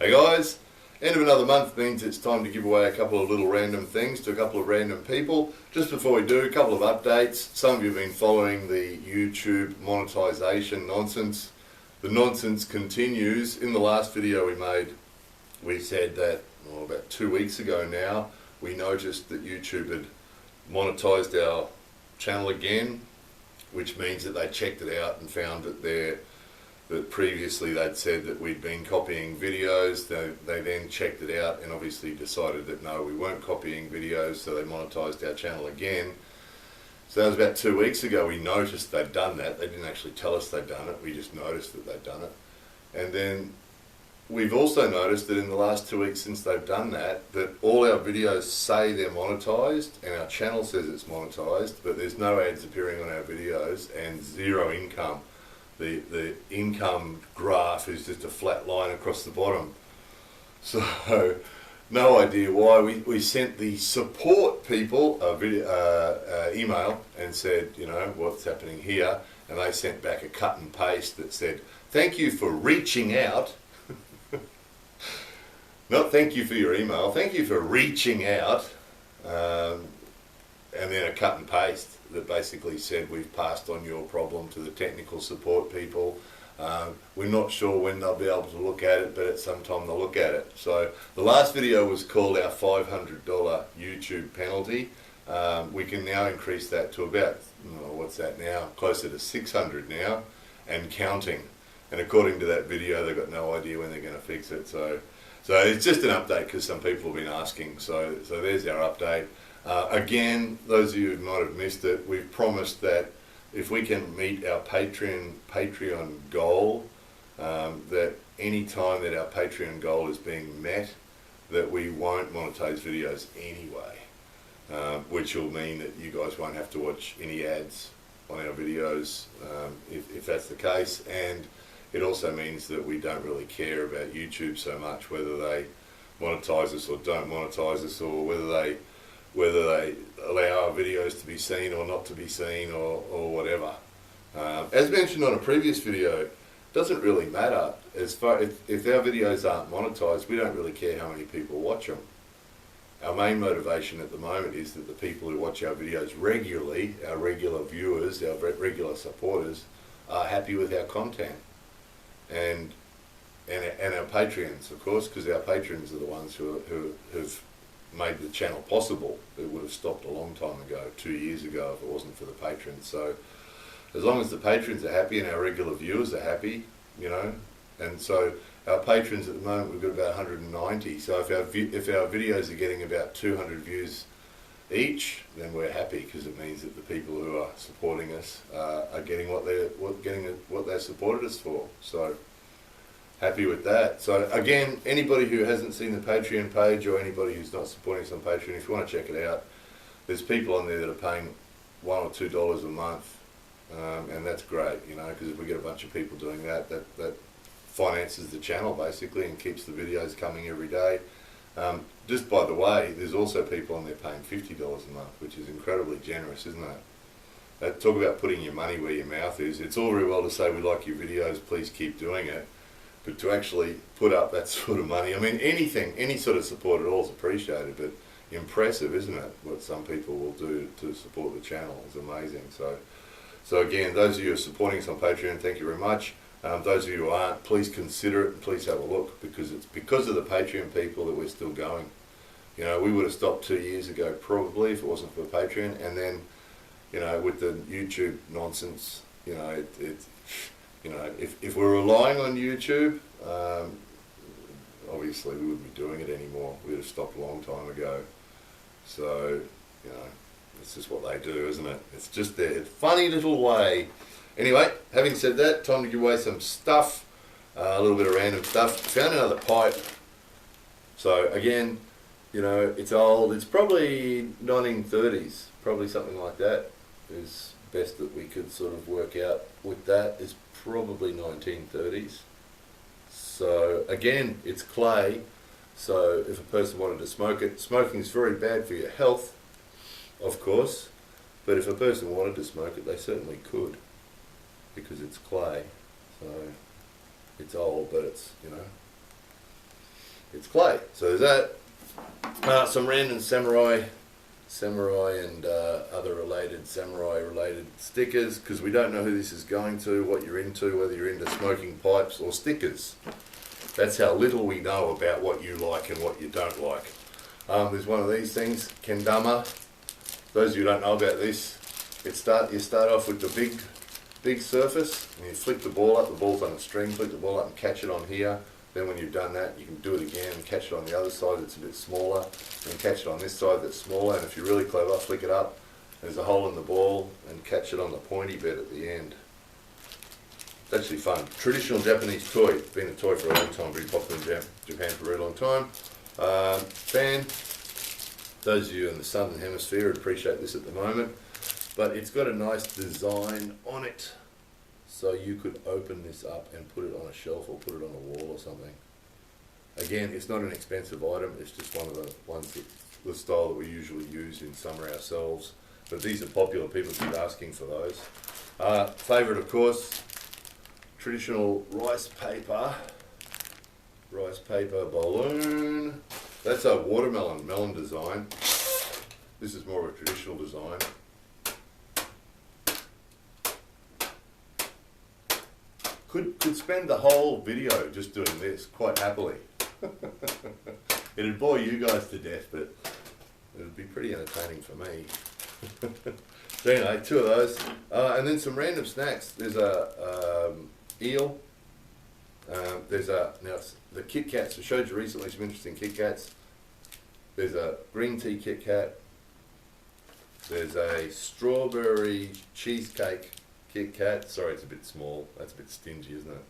Hey guys, end of another month means it's time to give away a couple of little random things to a couple of random people. Just before we do, a couple of updates. Some of you have been following the YouTube monetization nonsense. The nonsense continues. In the last video we made, we said that, well, about 2 weeks ago now, we noticed that YouTube had monetized our channel again, which means that they checked it out and found that that previously they'd said that we'd been copying videos. They then checked it out and obviously decided that no, we weren't copying videos, so they monetized our channel again. So that was about 2 weeks ago. We noticed they'd done that. They didn't actually tell us they'd done it, we just noticed that they'd done it. And then we've also noticed that in the last 2 weeks since they've done that, that all our videos say they're monetized and our channel says it's monetized, but there's no ads appearing on our videos and zero income. The income graph is just a flat line across the bottom. So no idea why. We sent the support people a email and said, you know, what's happening here, and they sent back a cut and paste that said, thank you for reaching out. Not thank you for your email, thank you for reaching out, and then a cut and paste that basically said we've passed on your problem to the technical support people. We're not sure when they'll be able to look at it, but at some time they'll look at it. So the last video was called our $500 YouTube penalty. We can now increase that to about, what's that now, closer to 600 now and counting. And according to that video, they've got no idea when they're going to fix it. So it's just an update because some people have been asking. So there's our update. Again, those of you who might have missed it, we've promised that if we can meet our Patreon goal, that any time that our Patreon goal is being met, that we won't monetize videos anyway, which will mean that you guys won't have to watch any ads on our videos if that's the case. And it also means that we don't really care about YouTube so much, whether they monetize us or don't monetize us, or whether they allow our videos to be seen or not to be seen, or whatever. As mentioned on a previous video, it doesn't really matter. As far if our videos aren't monetized, we don't really care how many people watch them. Our main motivation at the moment is that the people who watch our videos regularly, our regular viewers, our regular supporters, are happy with our content. And our Patreons, of course, because our patrons are the ones who've made the channel possible. It would have stopped a long time ago, 2 years ago, if it wasn't for the patrons. So as long as the patrons are happy and our regular viewers are happy, you know, and so our patrons at the moment, we've got about 190. So if our videos are getting about 200 views each, then we're happy, because it means that the people who are supporting us are getting what they supported us for. So happy with that. So again, anybody who hasn't seen the Patreon page, or anybody who's not supporting us on Patreon, if you want to check it out, there's people on there that are paying $1 or $2 a month, and that's great, you know, because if we get a bunch of people doing that finances the channel basically and keeps the videos coming every day. Just by the way, there's also people on there paying $50 a month, which is incredibly generous, isn't it? Talk about putting your money where your mouth is. It's all very well to say we like your videos, please keep doing it, but to actually put up that sort of money, I mean, any sort of support at all is appreciated, but impressive, isn't it, what some people will do to support the channel is amazing. So again, those of you who are supporting us on Patreon, thank you very much. Those of you who aren't, please consider it and please have a look, because it's because of the Patreon people that we're still going. You know, we would have stopped 2 years ago probably if it wasn't for Patreon, and then, you know, with the YouTube nonsense, you know, you know, if we're relying on YouTube, obviously we wouldn't be doing it anymore. We would have stopped a long time ago. So, you know, it's just what they do, isn't it? It's just their funny little way. Anyway, having said that, time to give away some stuff, a little bit of random stuff. Found another pipe. So again, you know, it's old. It's probably 1930s, probably something like that is best that we could sort of work out with that. Is probably 1930s. So again, it's clay. So if a person wanted to smoke it, smoking is very bad for your health, of course, but if a person wanted to smoke it, they certainly could, because it's clay. So it's old, but it's, you know, it's clay. So there's that. Some random samurai and other samurai related stickers, because we don't know who this is going to, what you're into, whether you're into smoking pipes or stickers. That's how little we know about what you like and what you don't like. There's one of these things, kendama. Those of you who don't know about this, you start off with the big surface, and you flick the ball up, the ball's on a string, flick the ball up and catch it on here. Then when you've done that, you can do it again and catch it on the other side that's a bit smaller, and catch it on this side that's smaller, and if you're really clever, flick it up, there's a hole in the ball, and catch it on the pointy bit at the end. It's actually fun. Traditional Japanese toy. It's been a toy for a long time, very popular in Japan for a very long time. Fan. Those of you in the Southern Hemisphere would appreciate this at the moment, but it's got a nice design on it. So you could open this up and put it on a shelf or put it on a wall or something. Again, it's not an expensive item, it's just one of the ones that the style that we usually use in summer ourselves. But these are popular, people keep asking for those. Favourite, of course, traditional rice paper balloon. That's a melon design. This is more of a traditional design. Could spend the whole video just doing this quite happily. It'd bore you guys to death, but it would be pretty entertaining for me. So anyway, two of those, and then some random snacks. There's a eel. There's the Kit Kats. I showed you recently some interesting Kit Kats. There's a green tea Kit Kat. There's a strawberry cheesecake Kit Kat. Sorry, it's a bit small. That's a bit stingy, isn't it?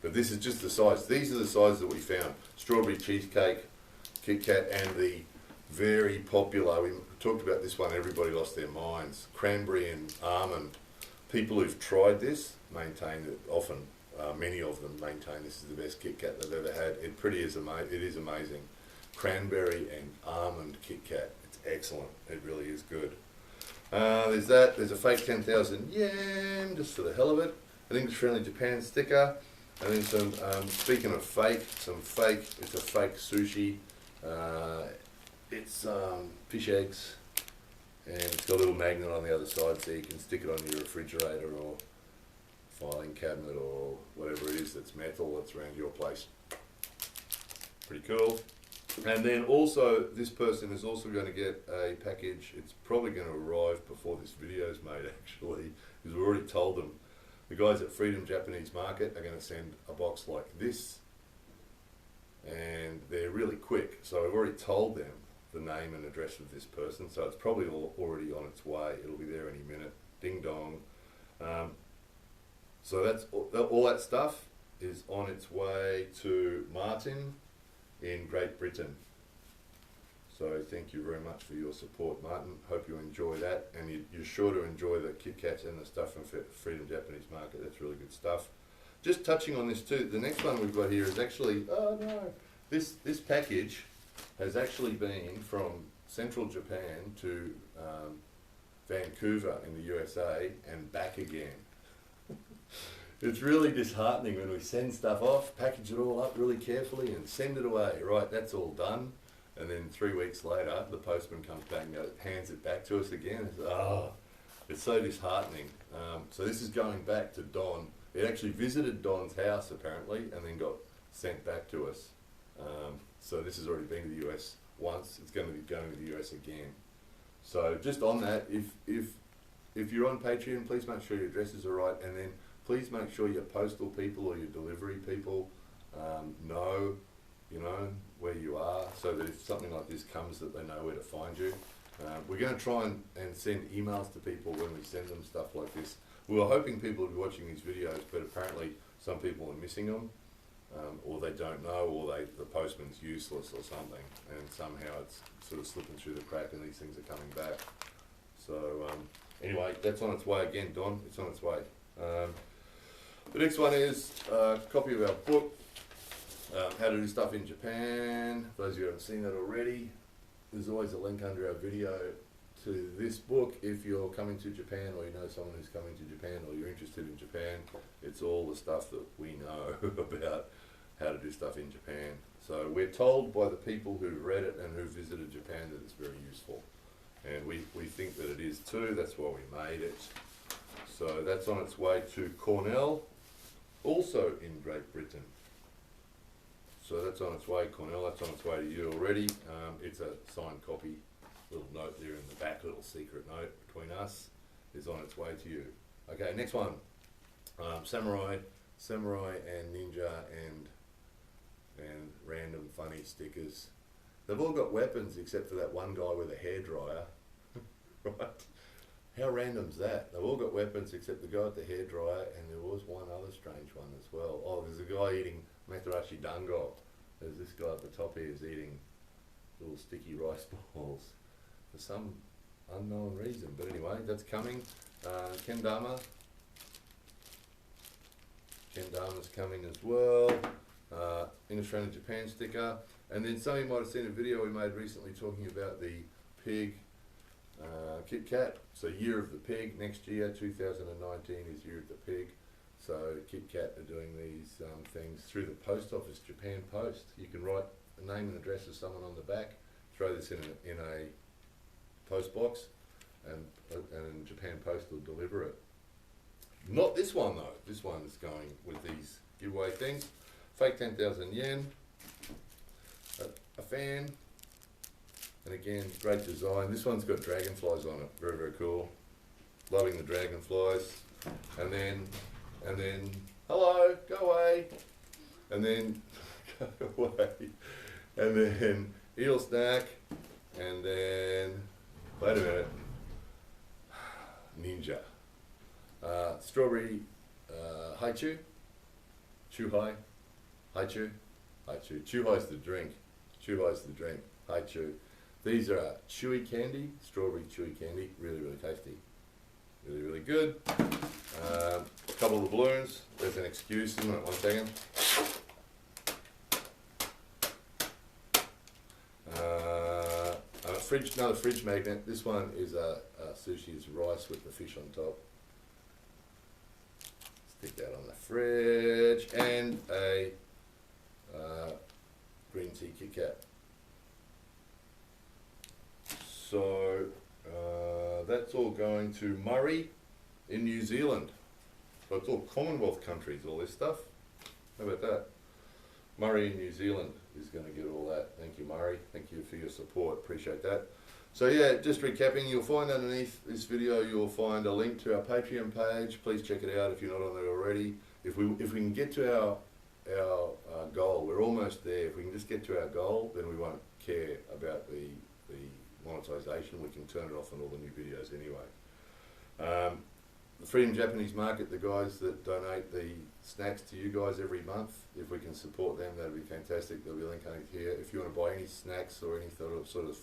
But this is just the size. These are the sizes that we found. Strawberry cheesecake Kit Kat, and the very popular, we talked about this one, everybody lost their minds, cranberry and almond. People who've tried this maintain that often, many of them maintain this is the best Kit Kat they've ever had. It is amazing. Cranberry and almond Kit Kat. It's excellent. It really is good. There's that. There's a fake 10,000 yen, just for the hell of it. An English Friendly Japan sticker. And then some, speaking of fake, it's a fake sushi. It's fish eggs. And it's got a little magnet on the other side so you can stick it on your refrigerator or filing cabinet or whatever it is that's metal that's around your place. Pretty cool. And then also, this person is also going to get a package. It's probably going to arrive before this video is made, actually, because we've already told them. The guys at Freedom Japanese Market are going to send a box like this, and they're really quick. So I've already told them the name and address of this person, so it's probably already on its way. It'll be there any minute. Ding dong. So that's all that stuff is on its way to Martin in Great Britain. So thank you very much for your support, Martin. Hope you enjoy that, and you're sure to enjoy the Kit Kats and the stuff from Freedom Japanese Market. That's really good stuff. Just touching on this too, the next one we've got here is actually, this package has actually been from central Japan to Vancouver in the USA and back again. It's really disheartening when we send stuff off, package it all up really carefully and send it away. Right, that's all done. And then 3 weeks later, the postman comes back and hands it back to us again. It's so disheartening. So this is going back to Don. It actually visited Don's house apparently and then got sent back to us. So this has already been to the US once. It's going to be going to the US again. So just on that, if you're on Patreon, please make sure your addresses are right, and then please make sure your postal people or your delivery people know, where you are, so that if something like this comes, that they know where to find you. We're going to try and send emails to people when we send them stuff like this. We were hoping people would be watching these videos, but apparently some people are missing them, or they don't know, or the postman's useless or something, and somehow it's sort of slipping through the crack and these things are coming back. So anyway, that's on its way again, Don. It's on its way. The next one is a copy of our book, How to Do Stuff in Japan. For those of you who haven't seen that already, there's always a link under our video to this book. If you're coming to Japan, or you know someone who's coming to Japan, or you're interested in Japan, it's all the stuff that we know about how to do stuff in Japan. So we're told by the people who've read it and who visited Japan that it's very useful. And we think that it is too, that's why we made it. So that's on its way to Cornell, also in Great Britain. So that's on its way, Cornell, that's on its way to you already. It's a signed copy, little note there in the back, little secret note between us, is on its way to you. Okay, next one. Samurai and ninja and random funny stickers. They've all got weapons except for that one guy with a hairdryer. Right? How random's that? They've all got weapons except the guy with the hairdryer, and there was one other strange one as well. Oh, there's a guy eating materashi dango. There's this guy at the top here who's eating little sticky rice balls for some unknown reason. But anyway, that's coming. Kendama's coming as well. In Australia, Japan sticker. And then some of you might have seen a video we made recently talking about the pig Kit Kat. So Year of the Pig next year, 2019 is Year of the Pig. So Kit Kat are doing these things through the post office, Japan Post. You can write a name and address of someone on the back, throw this in a post box, and Japan Post will deliver it. Not this one though. This one is going with these giveaway things. Fake 10,000 yen, a fan, and again, great design. This one's got dragonflies on it. Very, very cool. Loving the dragonflies. And then, hello, go away. And then, go away. And then, eel snack. And then, wait a minute, ninja. Strawberry haichu, chu-hai, haichu, haichu. Chu-hai's the drink. Chu-hai's the drink. Haichu. These are chewy candy, strawberry chewy candy. Really, really tasty. Really, really good. A couple of balloons. There's an excuse, isn't it? 1 second. Another fridge magnet. This one is sushi's rice with the fish on top. Stick that on the fridge. And a green tea Kit Kat. So that's all going to Murray in New Zealand. So it's all Commonwealth countries, all this stuff. How about that? Murray in New Zealand is going to get all that. Thank you, Murray. Thank you for your support. Appreciate that. So yeah, just recapping, you'll find underneath this video, you'll find a link to our Patreon page. Please check it out if you're not on there already. If we can get to our goal, we're almost there. If we can just get to our goal, then we won't care about the monetization. We can turn it off on all the new videos anyway. The Freedom Japanese Market, the guys that donate the snacks to you guys every month, if we can support them, that'd be fantastic. There'll be a link underneath here. If you want to buy any snacks or any sort of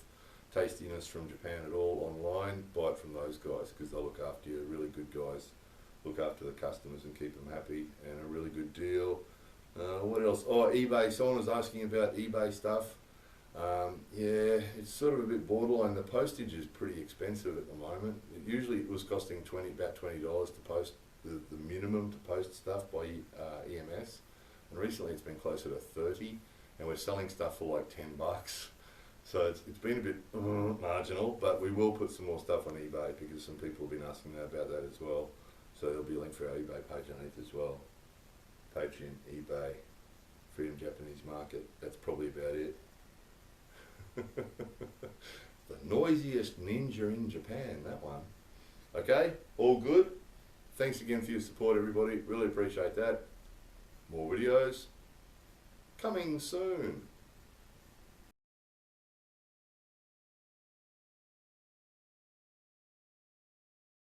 tastiness from Japan at all online, buy it from those guys because they'll look after you. Really good guys, look after the customers and keep them happy, and a really good deal. What else? Oh, eBay. Someone was asking about eBay stuff. Yeah, it's sort of a bit borderline. The postage is pretty expensive at the moment. Usually it was costing about $20 to post, the minimum to post stuff by EMS. And recently it's been closer to 30, and we're selling stuff for like $10. So it's been a bit marginal, but we will put some more stuff on eBay because some people have been asking me about that as well. So there'll be a link for our eBay page underneath as well. Patreon, eBay, Freedom Japanese Market. That's probably about it. The noisiest ninja in Japan, that one. Okay, all good. Thanks again for your support, everybody. Really appreciate that. More videos coming soon.